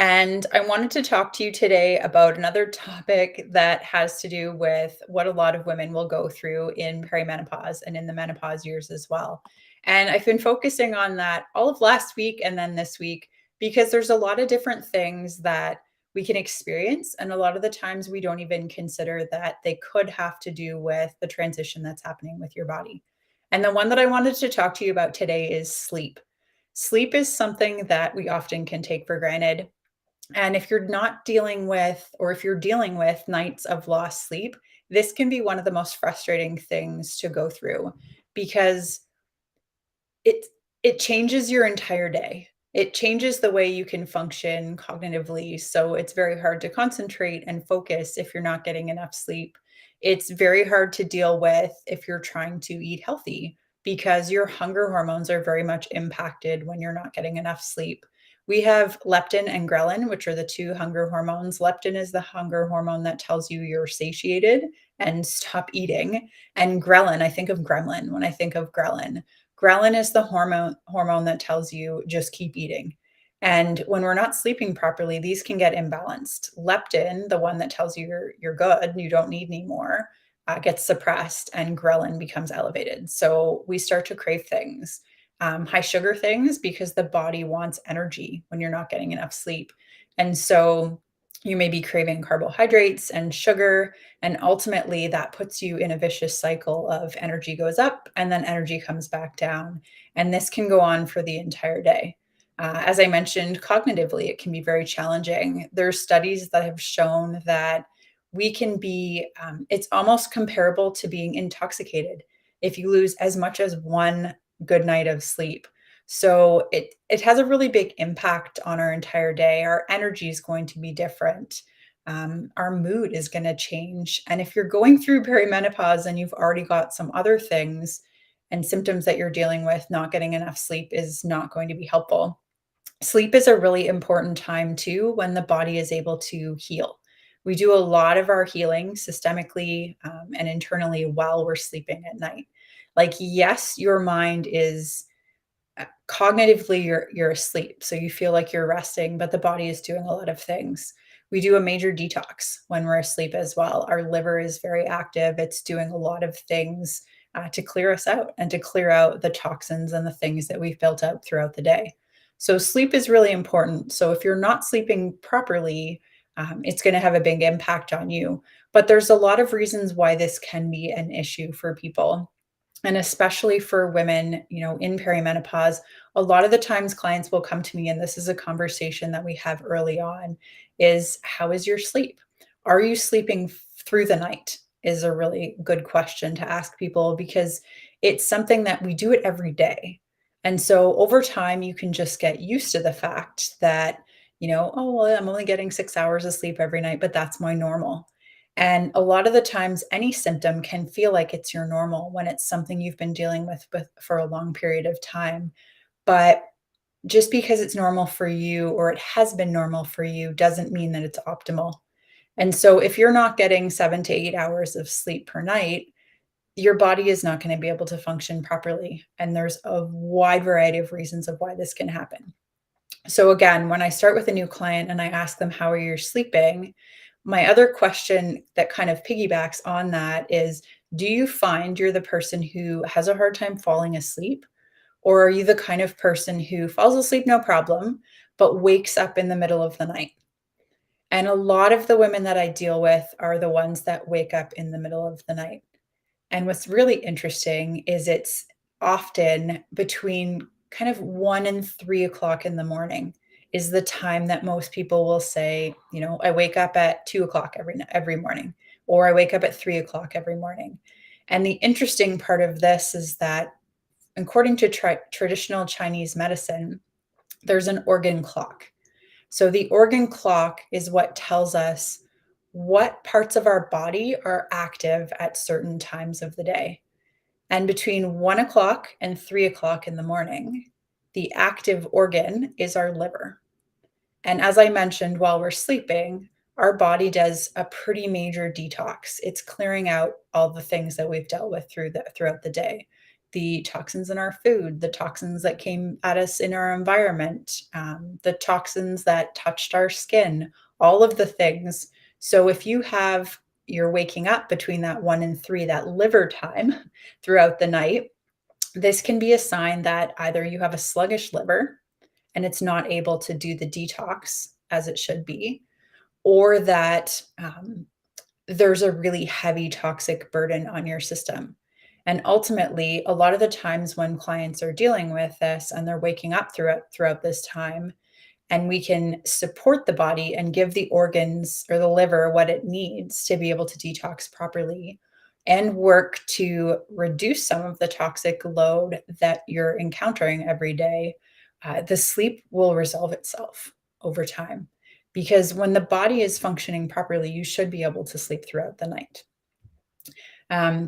And I wanted to talk to you today about another topic that has to do with what a lot of women will go through in perimenopause and in the menopause years as well. And I've been focusing on that all of last week and then this week because there's a lot of different things that we can experience. And a lot of the times we don't even consider that they could have to do with the transition that's happening with your body. And the one that I wanted to talk to you about today is sleep. Sleep is something that we often can take for granted, and if you're not dealing with, or if you're dealing with nights of lost sleep, this can be one of the most frustrating things to go through because it it changes your entire day. It changes the way you can function cognitively, so it's very hard to concentrate and focus if you're not getting enough sleep. It's very hard to deal with if you're trying to eat healthy because your hunger hormones are very much impacted when you're not getting enough sleep. We have leptin and ghrelin, which are the 2 hunger hormones. Leptin is the hunger hormone that tells you you're satiated and stop eating, and ghrelin, I think of gremlin when I think of ghrelin. Ghrelin is the hormone that tells you just keep eating. And when we're not sleeping properly, these can get imbalanced. Leptin, the one that tells you you're good and you don't need any more, gets suppressed and ghrelin becomes elevated. So we start to crave things, high sugar things, because the body wants energy when you're not getting enough sleep. And so you may be craving carbohydrates and sugar, and ultimately, that puts you in a vicious cycle of energy goes up and then energy comes back down. And this can go on for the entire day. As I mentioned, cognitively, it can be very challenging. There's studies that have shown that we can be, it's almost comparable to being intoxicated if you lose as much as one good night of sleep. So it has a really big impact on our entire day. Our energy is going to be different. Our mood is going to change. And if you're going through perimenopause and you've already got some other things and symptoms that you're dealing with, not getting enough sleep is not going to be helpful. Sleep is a really important time too when the body is able to heal. We do a lot of our healing systemically and internally while we're sleeping at night. Like, yes, your mind is cognitively you're asleep, so you feel like you're resting, but the body is doing a lot of things. We do a major detox when we're asleep as well. Our liver is very active. It's doing a lot of things to clear us out and to clear out the toxins and the things that we've built up throughout the day. So sleep is really important. So if you're not sleeping properly, it's going to have a big impact on you. But there's a lot of reasons why this can be an issue for people, and especially for women, in perimenopause. A lot of the times clients will come to me, and this is a conversation that we have early on, is how is your sleep? Are you sleeping through the night? Is a really good question to ask people because it's something that we do it every day. And so over time, you can just get used to the fact that, oh, well, I'm only getting 6 hours of sleep every night, but that's my normal. And a lot of the times, any symptom can feel like it's your normal when it's something you've been dealing with for a long period of time. But just because it's normal for you or it has been normal for you doesn't mean that it's optimal. And so, if you're not getting 7 to 8 hours of sleep per night, your body is not going to be able to function properly. And there's a wide variety of reasons of why this can happen. So again, when I start with a new client and I ask them, how are you sleeping? My other question that kind of piggybacks on that is, do you find you're the person who has a hard time falling asleep? Or are you the kind of person who falls asleep no problem, but wakes up in the middle of the night? And a lot of the women that I deal with are the ones that wake up in the middle of the night. And what's really interesting is it's often between kind of 1 and 3 o'clock in the morning is the time that most people will say, I wake up at 2 o'clock every morning, or I wake up at 3 o'clock every morning. And the interesting part of this is that according to traditional Chinese medicine, there's an organ clock. So the organ clock is what tells us what parts of our body are active at certain times of the day. And between 1 o'clock and 3 o'clock in the morning, the active organ is our liver. And as I mentioned, while we're sleeping, our body does a pretty major detox. It's clearing out all the things that we've dealt with throughout the day. the toxins in our food, the toxins that came at us in our environment, the toxins that touched our skin, all of the things. So if you're waking up between that 1 and 3, that liver time throughout the night, this can be a sign that either you have a sluggish liver and it's not able to do the detox as it should be, or that there's a really heavy toxic burden on your system. And ultimately, a lot of the times when clients are dealing with this and they're waking up throughout this time, and we can support the body and give the organs or the liver what it needs to be able to detox properly and work to reduce some of the toxic load that you're encountering every day, the sleep will resolve itself over time. Because when the body is functioning properly, you should be able to sleep throughout the night.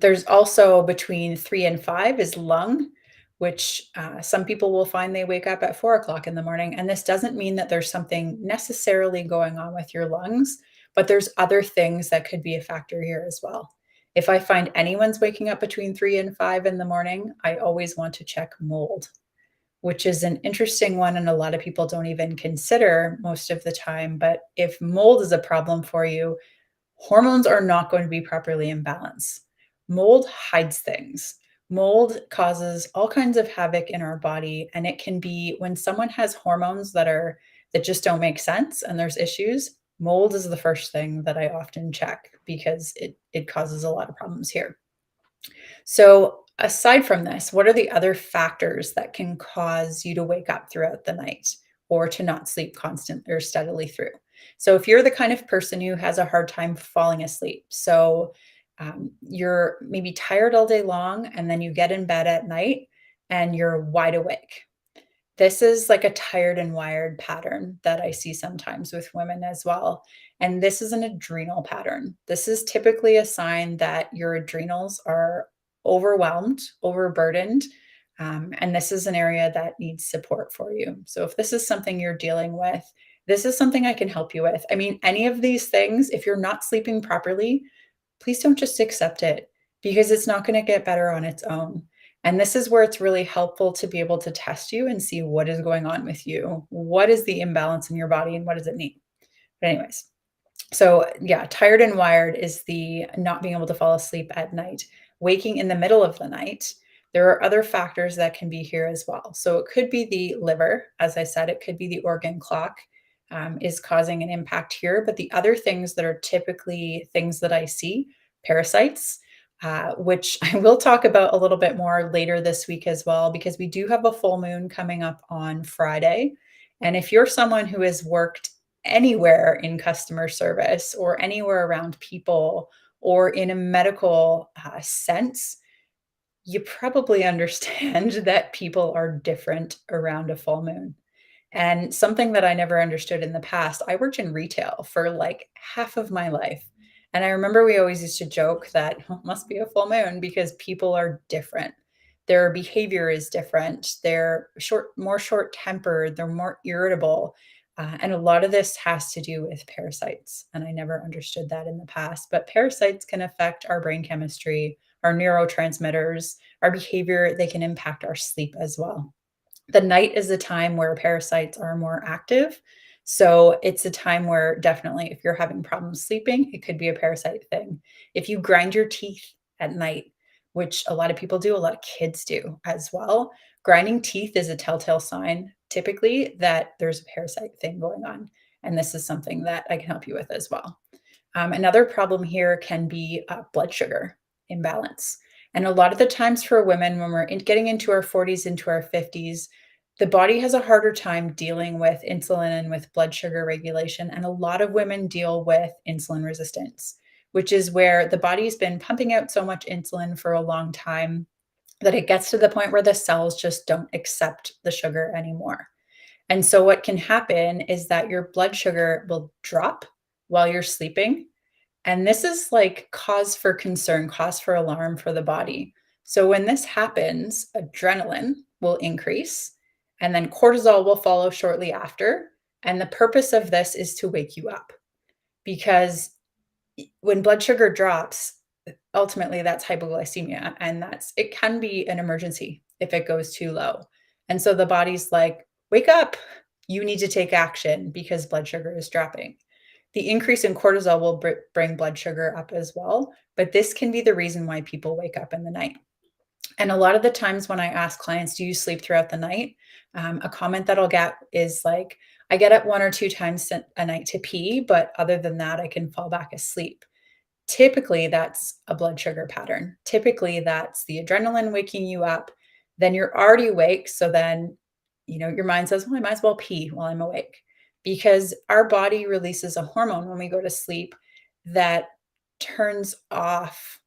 There's also between 3 and 5 is lung, which some people will find they wake up at 4 o'clock in the morning. And this doesn't mean that there's something necessarily going on with your lungs, but there's other things that could be a factor here as well. If I find anyone's waking up between 3 and 5 in the morning, I always want to check mold, which is an interesting one. And a lot of people don't even consider most of the time. But if mold is a problem for you, hormones are not going to be properly in balance. Mold hides things. Mold causes all kinds of havoc in our body, and it can be when someone has hormones that just don't make sense and there's issues. Mold is the first thing that I often check because it causes a lot of problems here. So, aside from this, what are the other factors that can cause you to wake up throughout the night or to not sleep constant or steadily through? So, if you're the kind of person who has a hard time falling asleep, you're maybe tired all day long and then you get in bed at night and you're wide awake. This is like a tired and wired pattern that I see sometimes with women as well. And this is an adrenal pattern. This is typically a sign that your adrenals are overwhelmed, overburdened. And this is an area that needs support for you. So if this is something you're dealing with, this is something I can help you with. I mean, any of these things, if you're not sleeping properly, please don't just accept it because it's not going to get better on its own. And this is where it's really helpful to be able to test you and see what is going on with you. What is the imbalance in your body and what does it need? But anyways, so yeah, tired and wired is the not being able to fall asleep at night. Waking in the middle of the night, there are other factors that can be here as well. So it could be the liver, as I said, it could be the organ clock is causing an impact here. But the other things that are typically things that I see, parasites, which I will talk about a little bit more later this week as well, because we do have a full moon coming up on Friday. And if you're someone who has worked anywhere in customer service or anywhere around people or in a medical sense, you probably understand that people are different around a full moon. And something that I never understood in the past, I worked in retail for like half of my life. And I remember we always used to joke that "Oh, it must be a full moon because people are different. Their behavior is different. More short tempered, they're more irritable. And a lot of this has to do with parasites. And I never understood that in the past. But parasites can affect our brain chemistry, our neurotransmitters, our behavior. They can impact our sleep as well. The night is a time where parasites are more active. So it's a time where definitely if you're having problems sleeping, it could be a parasite thing. If you grind your teeth at night, which a lot of people do, a lot of kids do as well, grinding teeth is a telltale sign typically that there's a parasite thing going on. And this is something that I can help you with as well. Another problem here can be blood sugar imbalance. And a lot of the times for women, when getting into our 40s, into our 50s, the body has a harder time dealing with insulin and with blood sugar regulation. And a lot of women deal with insulin resistance, which is where the body's been pumping out so much insulin for a long time that it gets to the point where the cells just don't accept the sugar anymore. And so, what can happen is that your blood sugar will drop while you're sleeping, and this is like cause for concern, cause for alarm for the body. So when this happens, adrenaline will increase and then cortisol will follow shortly after. And the purpose of this is to wake you up because when blood sugar drops, ultimately that's hypoglycemia, and it can be an emergency if it goes too low. And so the body's like, "Wake up. You need to take action because blood sugar is dropping." The increase in cortisol will bring blood sugar up as well, but this can be the reason why people wake up in the night. And a lot of the times when I ask clients, "Do you sleep throughout the night?" A comment that I'll get is like, "I get up 1 or 2 times a night to pee, but other than that, I can fall back asleep." Typically, that's a blood sugar pattern. Typically, that's the adrenaline waking you up. Then you're already awake. So then, your mind says, well, I might as well pee while I'm awake. Because our body releases a hormone when we go to sleep that turns off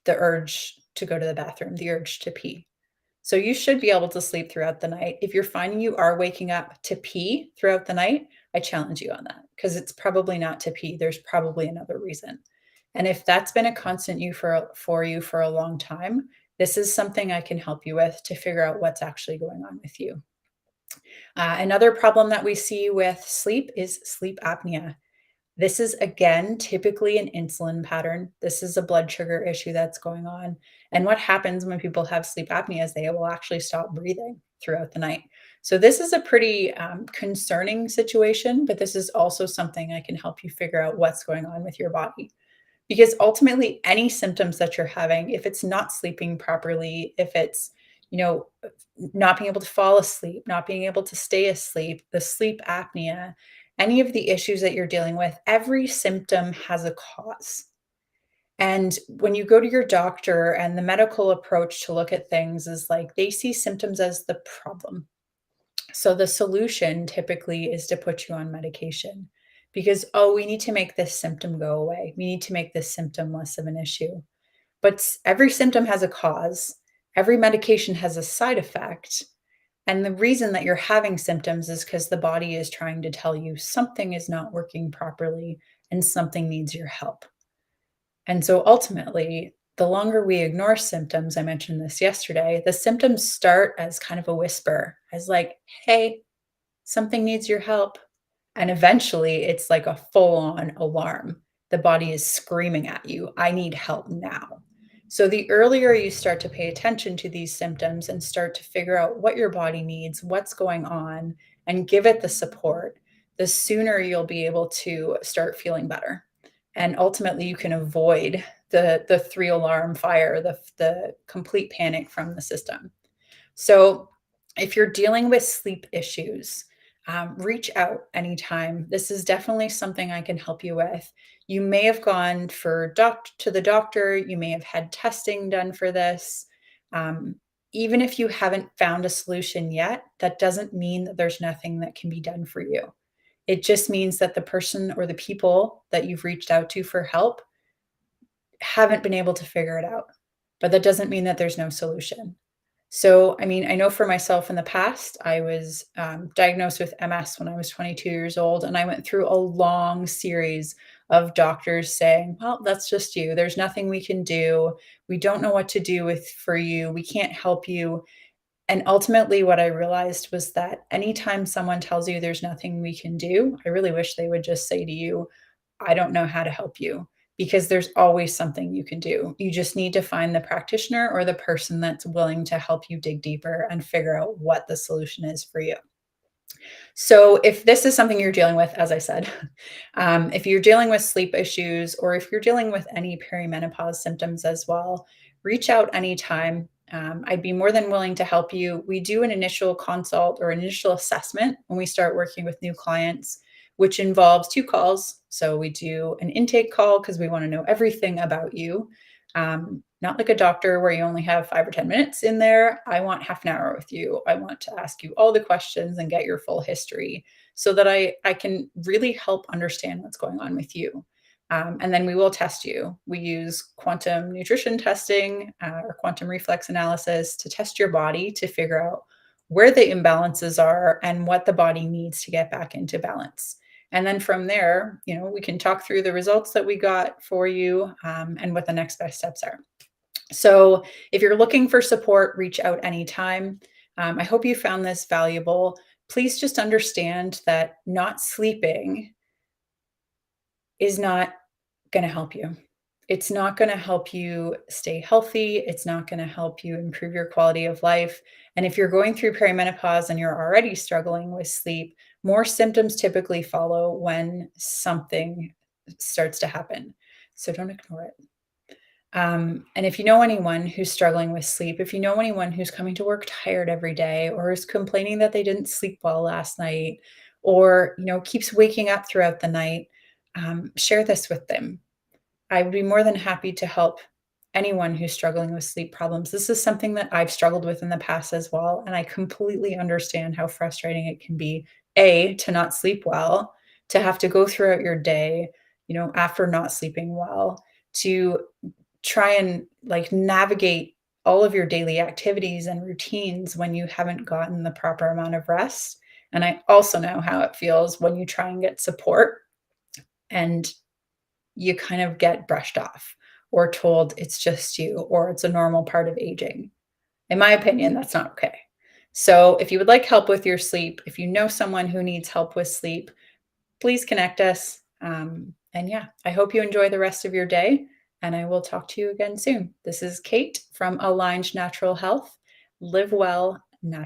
the urge to go to the bathroom, the urge to pee. So you should be able to sleep throughout the night. If you're finding you are waking up to pee throughout the night, I challenge you on that because it's probably not to pee. There's probably another reason. And if that's been a constant for you for a long time, this is something I can help you with to figure out what's actually going on with you. Another problem that we see with sleep is sleep apnea. This is again typically an insulin pattern. This is a blood sugar issue that's going on. And what happens when people have sleep apnea is they will actually stop breathing throughout the night. So, this is a pretty concerning situation, but this is also something I can help you figure out what's going on with your body. Because ultimately, any symptoms that you're having, if it's not sleeping properly, if it's, you know, not being able to fall asleep, not being able to stay asleep, the sleep apnea, any of the issues that you're dealing with, every symptom has a cause. And when you go to your doctor and the medical approach to look at things is like they see symptoms as the problem. So the solution typically is to put you on medication because, oh, we need to make this symptom go away. We need to make this symptom less of an issue. But every symptom has a cause, every medication has a side effect. And the reason that you're having symptoms is because the body is trying to tell you something is not working properly and something needs your help. And so ultimately, the longer we ignore symptoms, I mentioned this yesterday, the symptoms start as kind of a whisper, as like, hey, something needs your help. And eventually, it's like a full on alarm. The body is screaming at you, I need help now. So, the earlier you start to pay attention to these symptoms and start to figure out what your body needs, what's going on, and give it the support, the sooner you'll be able to start feeling better. And ultimately, you can avoid the 3 alarm fire, the complete panic from the system. So, if you're dealing with sleep issues, reach out anytime. This is definitely something I can help you with. You may have gone to the doctor. You may have had testing done for this. Um, Even if you haven't found a solution yet, that doesn't mean that there's nothing that can be done for you. It just means that the person or the people that you've reached out to for help haven't been able to figure it out. But that doesn't mean that there's no solution. So, I mean, I know for myself in the past, I was diagnosed with MS when I was 22 years old, and I went through a long series of doctors saying, "Well, that's just you. There's nothing we can do. We don't know what to do with for you. We can't help you." And ultimately, what I realized was that anytime someone tells you there's nothing we can do, I really wish they would just say to you, I don't know how to help you because there's always something you can do. You just need to find the practitioner or the person that's willing to help you dig deeper and figure out what the solution is for you. So, if this is something you're dealing with, as I said, if you're dealing with sleep issues or if you're dealing with any perimenopause symptoms as well, reach out anytime. I'd be more than willing to help you. We do an initial consult or initial assessment when we start working with new clients, which involves 2 calls. So, we do an intake call because we want to know everything about you. Not like a doctor where you only have 5 or 10 minutes in there. I want half an hour with you. I want to ask you all the questions and get your full history so that I can really help understand what's going on with you. And then we will test you. We use quantum nutrition testing or quantum reflex analysis to test your body to figure out where the imbalances are and what the body needs to get back into balance. And then from there, we can talk through the results that we got for you and what the next best steps are. So, if you're looking for support, reach out anytime. I hope you found this valuable. Please just understand that not sleeping is not going to help you. It's not gonna help you stay healthy, it's not gonna help you improve your quality of life, and if you're going through perimenopause and you're already struggling with sleep, more symptoms typically follow when something starts to happen, so don't ignore it. And if you know anyone who's struggling with sleep, if you know anyone who's coming to work tired every day or is complaining that they didn't sleep well last night or, keeps waking up throughout the night, share this with them. I would be more than happy to help anyone who's struggling with sleep problems. This is something that I've struggled with in the past as well, and I completely understand how frustrating it can be, A, to not sleep well, to have to go throughout your day, after not sleeping well, to try and, like, navigate all of your daily activities and routines when you haven't gotten the proper amount of rest, and I also know how it feels when you try and get support and you kind of get brushed off or told it's just you or it's a normal part of aging. In my opinion, that's not okay. So, if you would like help with your sleep, if you know someone who needs help with sleep, please connect us. And yeah, I hope you enjoy the rest of your day, and I will talk to you again soon. This is Kate from Aligned Natural Health. Live well